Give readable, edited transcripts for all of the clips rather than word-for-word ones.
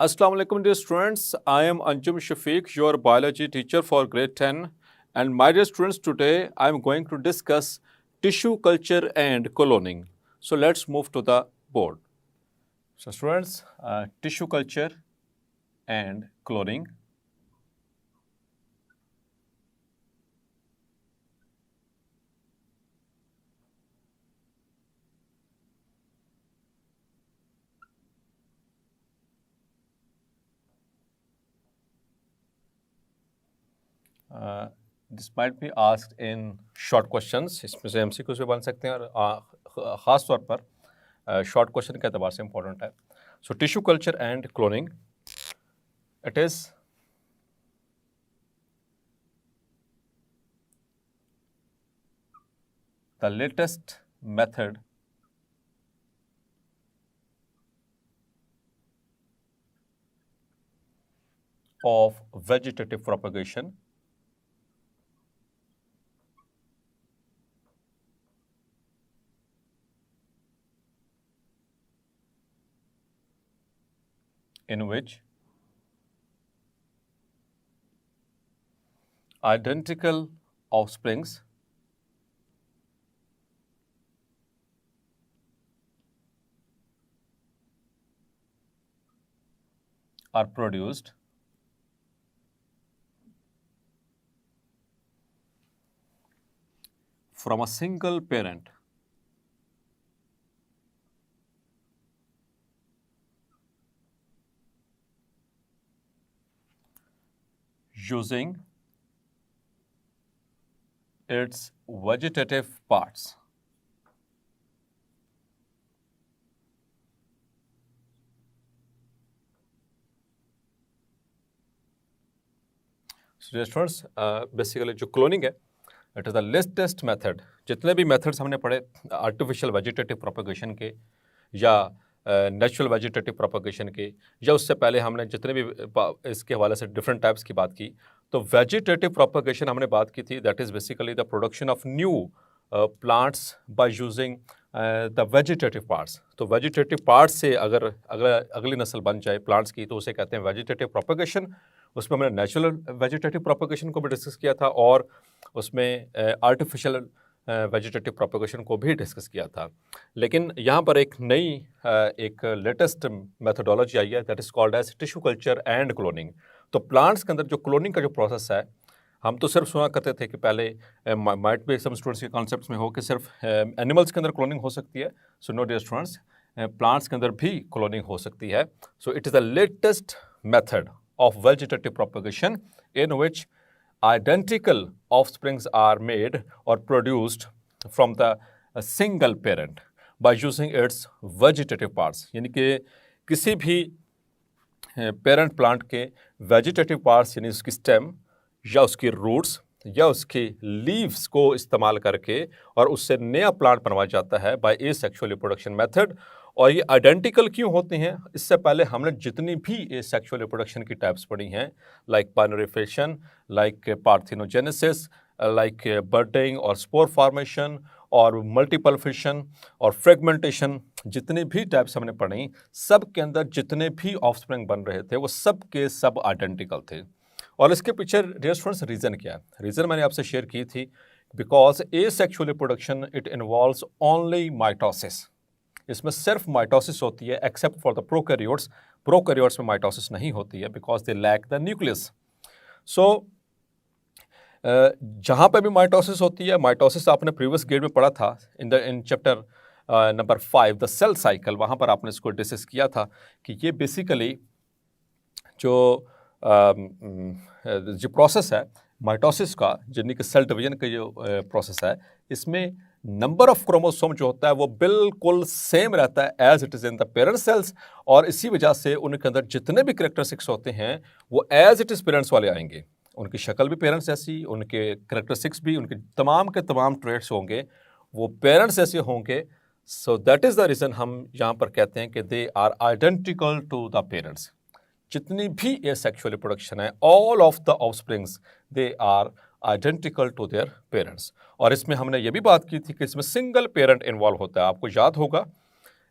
Assalamu alaikum dear students, I am Anjum Shafiq, your biology teacher for grade 10, and my dear students, today I am going to discuss tissue culture and cloning. So let's move to the board. So students, tissue culture and cloning. This might be asked in short questions. इसमें से MCQs भी बन सकते हैं और ख़ास तौर पर शॉर्ट क्वेश्चन के अतबार से इम्पोर्टेंट है. So tissue culture and cloning, it is the latest method of vegetative propagation in which identical offsprings are produced from a single parent using its vegetative parts. So students, basically जो cloning है, it is the latest method. जितने भी methods हमने पढ़े artificial vegetative propagation के या natural vegetative propagation के, या उससे पहले हमने जितने भी इसके हवाले से डिफरेंट टाइप्स की बात की, तो वेजिटेटिव प्रोपगेशन हमने बात की थी. That is basically the production of new plants by using the vegetative parts. तो वेजिटेटिव पार्ट्स से अगर अगली नस्ल बन जाए प्लांट्स की, तो उसे कहते हैं वेजिटेटिव प्रोपगेशन. उसमें हमने नेचुरल वेजिटेटिव प्रोपगेशन को भी डिस्कस किया था और उसमें आर्टिफिशियल वेजिटेटिव प्रोपगेशन को भी डिस्कस किया था. लेकिन यहाँ पर एक नई एक लेटेस्ट मेथडोलॉजी आई है, that is called as tissue culture and cloning. तो प्लांट्स के अंदर जो क्लोनिंग का जो प्रोसेस है, हम तो सिर्फ सुना करते थे कि पहले माइट भी सम स्टूडेंट्स के कॉन्सेप्ट्स में हो कि सिर्फ एनिमल्स के अंदर क्लोनिंग हो सकती है. So no dear students, plants के अंदर भी क्लोनिंग हो सकती है. So it is the latest method of vegetative propagation in which identical offsprings are made or produced from the single parent by using its vegetative parts. यानी कि किसी भी पेरेंट प्लांट के वेजिटेटिव पार्ट्स यानी उसकी स्टेम या उसकी roots या उसकी लीव्स को इस्तेमाल करके और उससे नया प्लांट बनवाया जाता है बाय एसेक्सुअल रिप्रोडक्शन मेथड. और ये आइडेंटिकल क्यों होते हैं? इससे पहले हमने जितनी भी एसेक्सुअल रिप्रोडक्शन की टाइप्स पढ़ी हैं, like binary fission, like parthenogenesis, like budding और स्पोर फॉर्मेशन और मल्टीपल फिशन और फ्रेगमेंटेशन, जितने भी टाइप्स हमने पढ़ी, सब के अंदर जितने भी ऑफस्प्रिंग बन रहे थे वो सब के सब आइडेंटिकल थे. और इसके पीछे डियर स्टूडेंट्स रीज़न क्या है? रीज़न मैंने आपसे शेयर की थी, because asexual reproduction it involves only mitosis. इसमें सिर्फ माइटोसिस होती है except for the prokaryotes. Prokaryotes में माइटोसिस नहीं होती है because they lack the nucleus. So जहाँ पे भी माइटोसिस होती है, माइटोसिस आपने प्रीवियस ग्रेड में पढ़ा था in chapter number 5 the cell cycle. वहाँ पर आपने इसको डिस्कस किया था कि ये बेसिकली जो प्रोसेस है माइटोसिस का, यानी कि सेल डिवीजन का जो प्रोसेस है, इसमें नंबर ऑफ क्रोमोसोम जो होता है वो बिल्कुल सेम रहता है as it is in the parent cells. और इसी वजह से उनके अंदर जितने भी करेक्टरिस्टिक्स होते हैं वो एज इट इज़ पेरेंट्स वाले आएंगे. उनकी शक्ल भी पेरेंट्स जैसी, उनके करेक्टरिस्टिक्स भी, उनके तमाम के तमाम ट्रेट्स होंगे वो पेरेंट्स जैसे होंगे. So that is the reason हम यहाँ पर कहते हैं कि they are identical to the parents. जितनी भी एसेक्सुअल रिप्रोडक्शन है, all of the offsprings they are identical to their parents. और इसमें हमने ये भी बात की थी कि इसमें सिंगल पेरेंट इन्वॉल्व होता है. आपको याद होगा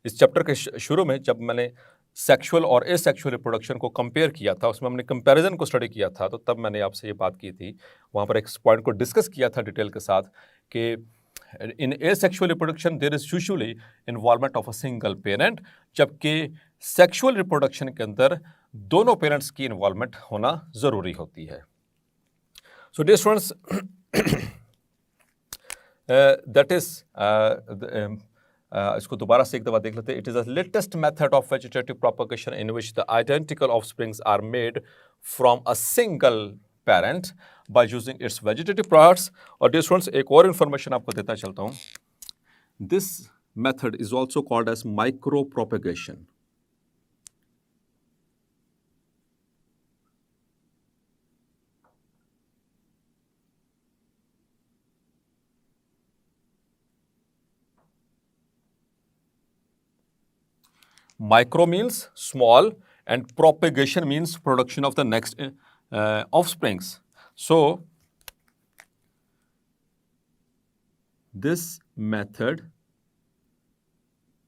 इस चैप्टर के शुरू में जब मैंने सेक्सुअल और एसेक्सुअल रिप्रोडक्शन को कंपेयर किया था, उसमें हमने कंपैरिजन को स्टडी किया था, तो तब मैंने आपसे ये बात की थी, वहाँ पर एक पॉइंट को डिस्कस किया था डिटेल के साथ कि in asexual reproduction there is usually involvement of a single parent, जबकि सेक्सुअल रिप्रोडक्शन के अंदर दोनों पेरेंट्स की इन्वॉल्वमेंट होना ज़रूरी होती है। So dear students, that is इसको दोबारा से एक दफ़ा देख लेते हैं। It is the latest method of vegetative propagation in which the identical offsprings are made from a single parent by using its vegetative parts. और डियर स्टूडेंट्स, एक और इन्फॉर्मेशन आपको देता चलता हूँ। This method is also called as micro propagation. Micro means small and propagation means production of the next offsprings. So this method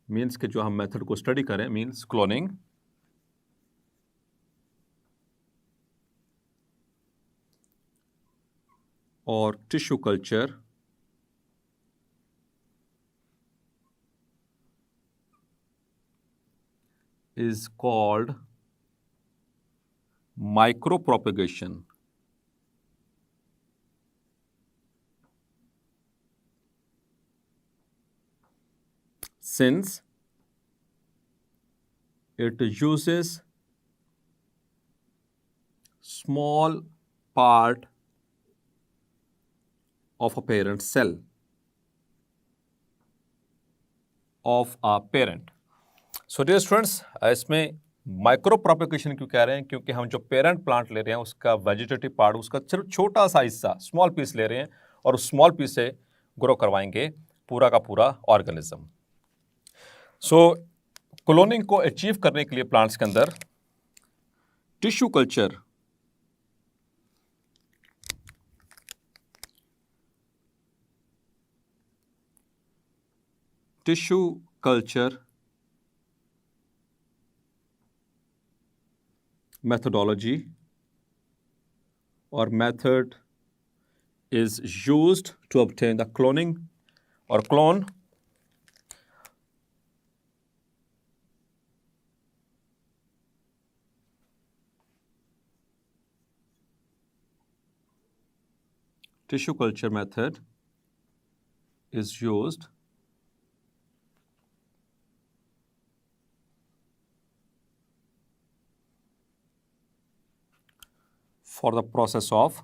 means कि जो हम मेथड को स्टडी करें means cloning, और tissue culture is called micropropagation. Since it uses small part of a parent cell of a parent. So dear students, इसमें micro propagation क्यों कह रहे हैं? क्योंकि हम जो पेरेंट प्लांट ले रहे हैं उसका वेजिटेटिव पार्ट, उसका सिर्फ छोटा सा हिस्सा, स्मॉल पीस ले रहे हैं, और उस स्मॉल पीस से ग्रो करवाएंगे पूरा का पूरा ऑर्गेनिज्म। सो क्लोनिंग को अचीव करने के लिए प्लांट्स के अंदर tissue culture methodology or method is used to obtain the cloning or clone tissue culture method is used for the process of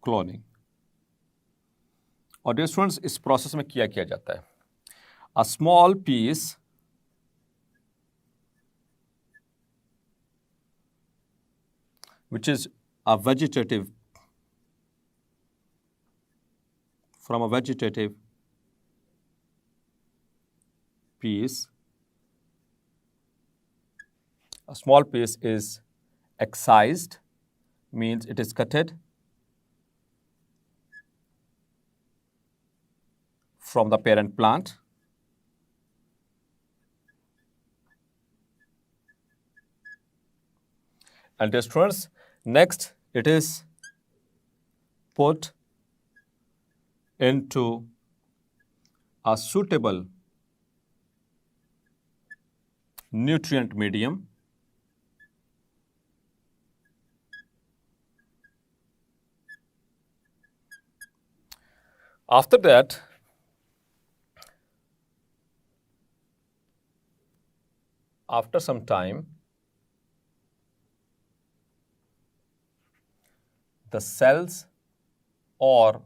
cloning. और डियर स्टूडेंट्स, इस प्रोसेस में किया जाता है, a small piece which is a vegetative from a vegetative piece, a small piece is excised, means it is cutted from the parent plant, and dear students, next it is put into a suitable nutrient medium after that. After some time, the cells or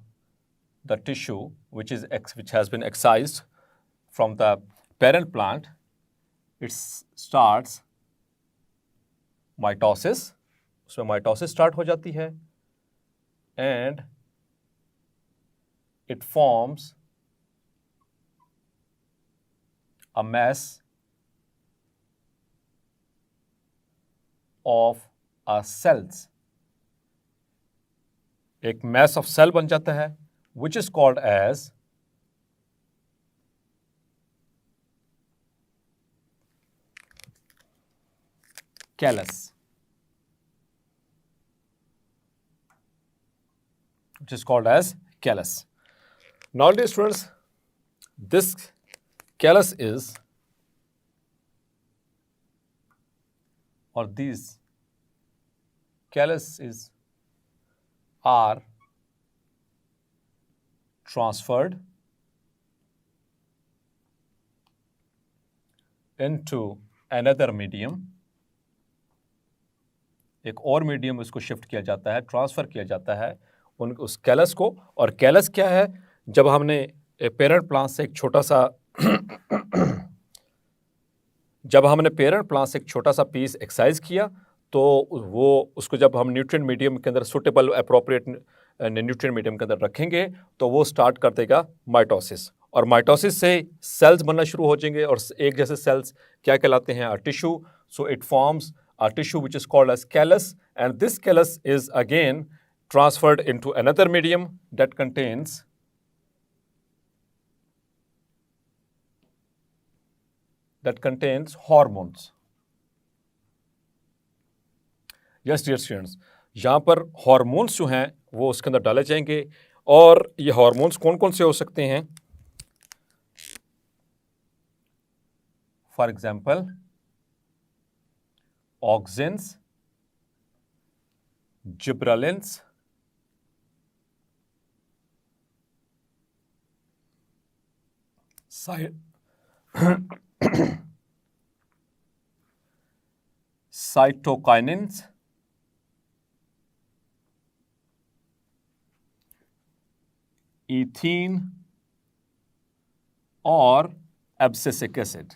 the tissue which has been excised from the parent plant, it starts mitosis. उसमें mitosis start हो जाती है, and it forms a mass of cells. एक mass of cell बन जाता है which is called as callus, which is called as callus. Now, dear students, this callus is, or these calluses are transferred into another medium. एक और medium उसको shift किया जाता है, ट्रांसफर किया जाता है उस कैलस को। और कैलस क्या है? जब हमने पेरेंट प्लांट से एक छोटा सा जब हमने पेरेंट प्लांट से एक छोटा सा पीस एक्सरसाइज किया, तो वो उसको जब हम न्यूट्रिएंट मीडियम के अंदर सुटेबल अप्रोप्रिएट न्यूट्रिएंट मीडियम के अंदर रखेंगे, तो वो स्टार्ट कर देगा माइटोसिस। और माइटोसिस से सेल्स बनना शुरू हो जाएंगे, और एक जैसे सेल्स क्या कहलाते हैं? Tissue. So it forms a tissue which is called as callus, and this callus is again transferred into another medium that contains hormones. Yes, dear students, यहाँ पर हॉर्मोन्स जो हैं वो उसके अंदर डाले जाएंगे। और ये हॉर्मोन्स कौन कौन से हो सकते हैं? For example, auxins, gibberellins, cytokinins, ethene और abscisic acid.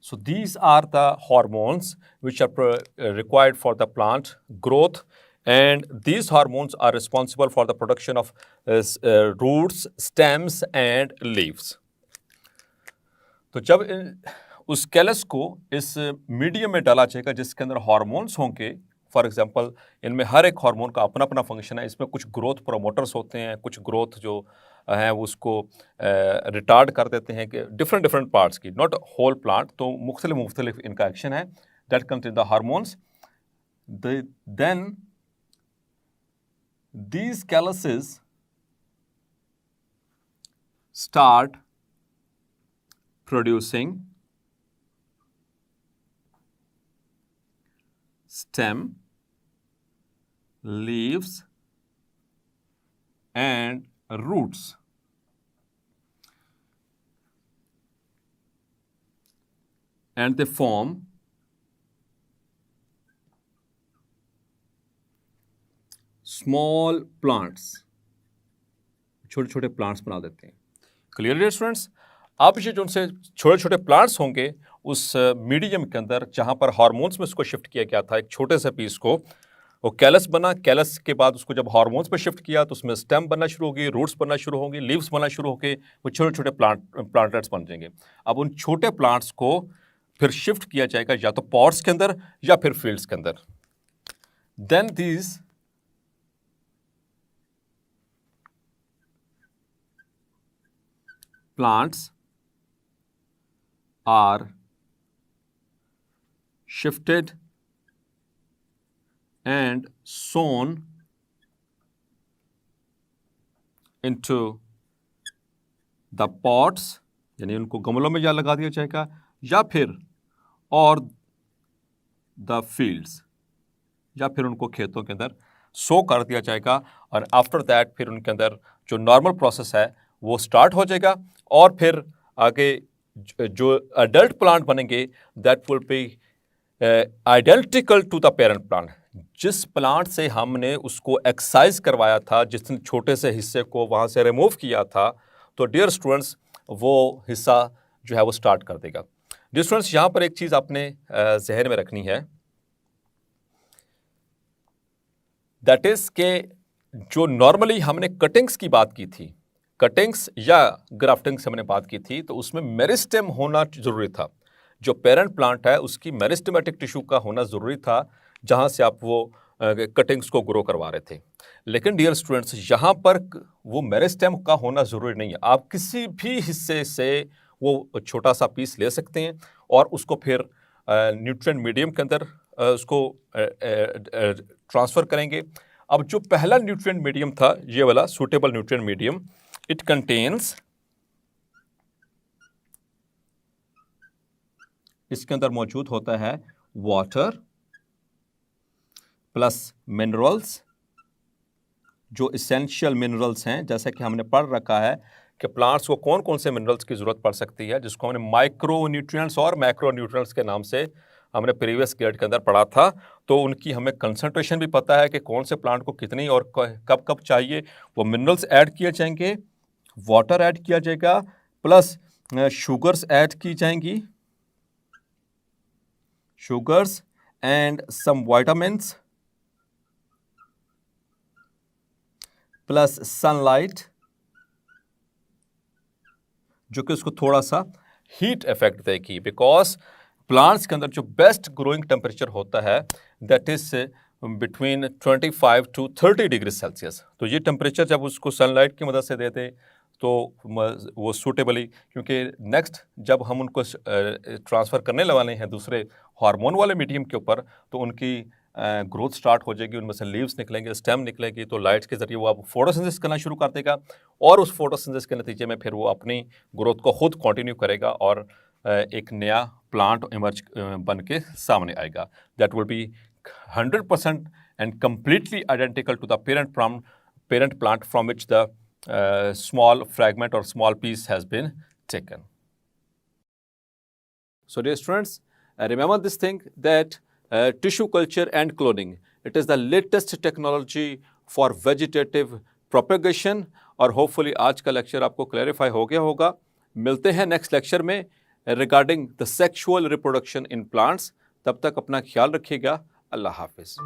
So these are the hormones which are required for the plant growth, and these hormones are responsible for the production of roots, stems and leaves. तो जब उस callus को इस medium में डाला जाएगा जिसके अंदर हार्मोन्स होंगे, फॉर एग्जांपल इनमें हर एक हार्मोन का अपना अपना फंक्शन है। इसमें कुछ ग्रोथ प्रोमोटर्स होते हैं, कुछ ग्रोथ जो हैं वो उसको रिटार्ड कर देते हैं कि डिफरेंट पार्ट्स की, नॉट होल प्लांट। तो मुख्तलिफ इनका एक्शन है। That comes in the hormones. Then these calluses start producing stem, leaves and roots. And they form small plants. छोटे छोटे प्लांट्स बना देते हैं। Clear students? अब ये जो उनसे छोटे छोटे प्लांट्स होंगे उस मीडियम के अंदर जहाँ पर हार्मोन्स में उसको शिफ्ट किया गया था, एक छोटे से पीस को, वो कैलस बना। कैलस के बाद उसको जब हार्मोन्स पे शिफ्ट किया तो उसमें स्टेम बनना शुरू होगी, रूट्स बनना शुरू होंगी, लीव्स बनना शुरू होके वो छोटे छोटे प्लांटेट्स बन जाएंगे। अब उन छोटे प्लांट्स को फिर शिफ्ट किया जाएगा या तो पॉट्स के अंदर या फिर फील्ड्स के अंदर। Then these plants are shifted and sown into the pots, यानी उनको गमलों में या लगा दिया जाएगा, या फिर और the fields, या फिर उनको खेतों के अंदर सो कर दिया जाएगा। और आफ्टर दैट फिर उनके अंदर जो नॉर्मल प्रोसेस है वो स्टार्ट हो जाएगा। और फिर आगे जो अडल्ट प्लांट बनेंगे that will be identical to the parent plant. जिस प्लांट से हमने उसको एक्सरसाइज करवाया था, जिसने छोटे से हिस्से को वहाँ से रिमूव किया था, तो डियर स्टूडेंट्स वो हिस्सा जो है वो स्टार्ट कर देगा। डियर स्टूडेंट्स, यहाँ पर एक चीज़ आपने जहन में रखनी है, दैट इज़ के जो नॉर्मली हमने कटिंग्स की बात की थी, कटिंग्स या ग्राफ्टिंग से हमने बात की थी, तो उसमें मेरिस्टेम होना ज़रूरी था। जो पेरेंट प्लांट है उसकी मेरिस्टेमेटिक टिश्यू का होना ज़रूरी था, जहाँ से आप वो कटिंग्स को ग्रो करवा रहे थे। लेकिन डियर स्टूडेंट्स, यहाँ पर वो मेरिस्टेम का होना ज़रूरी नहीं है। आप किसी भी हिस्से से वो छोटा सा पीस ले सकते हैं और उसको फिर न्यूट्रिएंट मीडियम के अंदर उसको ट्रांसफ़र करेंगे। अब जो पहला न्यूट्रिएंट मीडियम था, ये वाला suitable nutrient medium, it contains, इसके अंदर मौजूद होता है वाटर प्लस मिनरल्स, जो इसेंशियल मिनरल्स हैं, जैसे कि हमने पढ़ रखा है कि प्लांट्स को कौन कौन से मिनरल्स की ज़रूरत पड़ सकती है, जिसको हमने माइक्रो न्यूट्रिएंट्स और मैक्रो न्यूट्रिएंट्स के नाम से हमने प्रीवियस ग्रेड के अंदर पढ़ा था। तो उनकी हमें कंसंट्रेशन भी पता है कि कौन से प्लांट को कितनी और कब कब चाहिए। वो मिनरल्स ऐड किए जाएंगे, वाटर ऐड किया जाएगा, प्लस शुगर्स ऐड की जाएंगी, sugars and some vitamins, plus sunlight, जो कि उसको थोड़ा सा हीट इफेक्ट देगी, बिकॉज प्लांट्स के अंदर जो बेस्ट ग्रोइंग टेम्परेचर होता है that is between 25 to 30 degree Celsius. तो ये टेम्परेचर जब उसको सनलाइट की मदद से देते तो वो सूटेबली, क्योंकि नेक्स्ट जब हम उनको ट्रांसफ़र करने वाले हैं दूसरे हार्मोन वाले मीडियम के ऊपर, तो उनकी ग्रोथ स्टार्ट हो जाएगी, उनमें से लीव्स निकलेंगे, स्टेम निकलेगी, तो लाइट्स के ज़रिए वो अब फोटोसिंथेसिस करना शुरू कर देगा और उस फोटोसिंथेसिस के नतीजे में फिर वो अपनी ग्रोथ को खुद कंटिन्यू करेगा और एक नया प्लांट इमर्ज बन के सामने आएगा। That will be 100% and completely identical to the parent plant from which the small fragment or small piece has been taken. So dear students, remember this thing that tissue culture and cloning, it is the latest technology for vegetative propagation और hopefully आज का lecture आपको clarify हो गया होगा। मिलते हैं next lecture में regarding the sexual reproduction in plants. तब तक अपना ख्याल रखिएगा। अल्लाह हाफिज़।